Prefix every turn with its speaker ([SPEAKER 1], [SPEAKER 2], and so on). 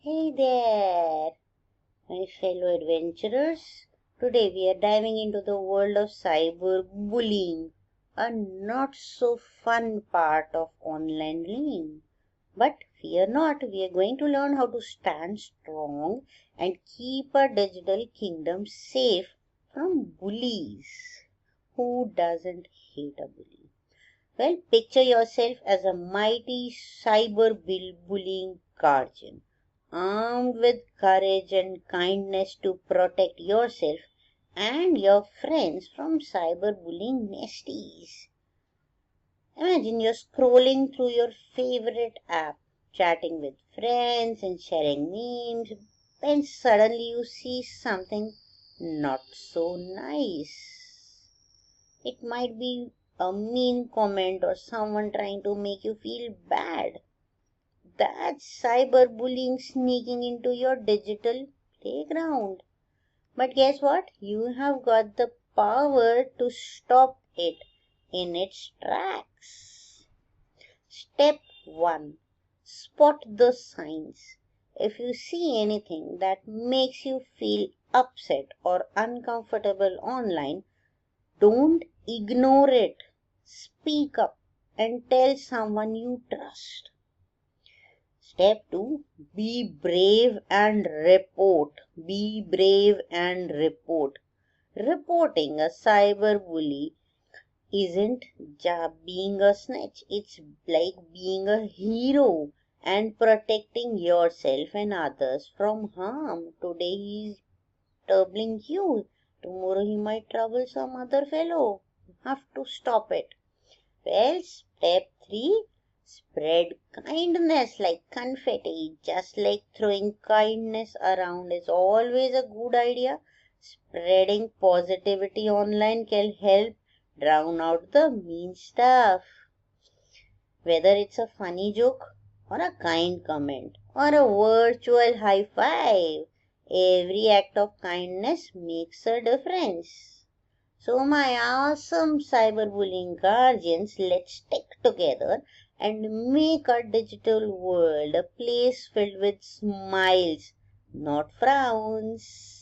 [SPEAKER 1] Hey there, my fellow adventurers. Today we are diving into the world of cyberbullying, a not so fun part of online bullying. But fear not, we are going to learn how to stand strong and keep our digital kingdom safe from bullies. Who doesn't hate a bully? Well, picture yourself as a mighty cyberbullying guardian, armed with courage and kindness to protect yourself and your friends from cyberbullying nasties. Imagine you're scrolling through your favorite app, chatting with friends and sharing memes, then suddenly you see something not so nice. It might be a mean comment or someone trying to make you feel bad. That's cyberbullying sneaking into your digital playground. But guess what? You have got the power to stop it in its tracks. Step 1. Spot the signs. If you see anything that makes you feel upset or uncomfortable online, don't ignore it. Speak up and tell someone you trust. Step 2. Be brave and report. Be brave and report. Reporting a cyberbully isn't just being a snitch. It's like being a hero and protecting yourself and others from harm. Today he's troubling you. Tomorrow he might trouble some other fellow. You have to stop it. Well, step 3. Spread kindness like confetti. Just like throwing kindness around is always a good idea, spreading positivity online can help drown out the mean stuff. Whether it's a funny joke or a kind comment or a virtual high five, every act of kindness makes a difference. So my awesome cyberbullying guardians, let's stick together and make our digital world a place filled with smiles, not frowns.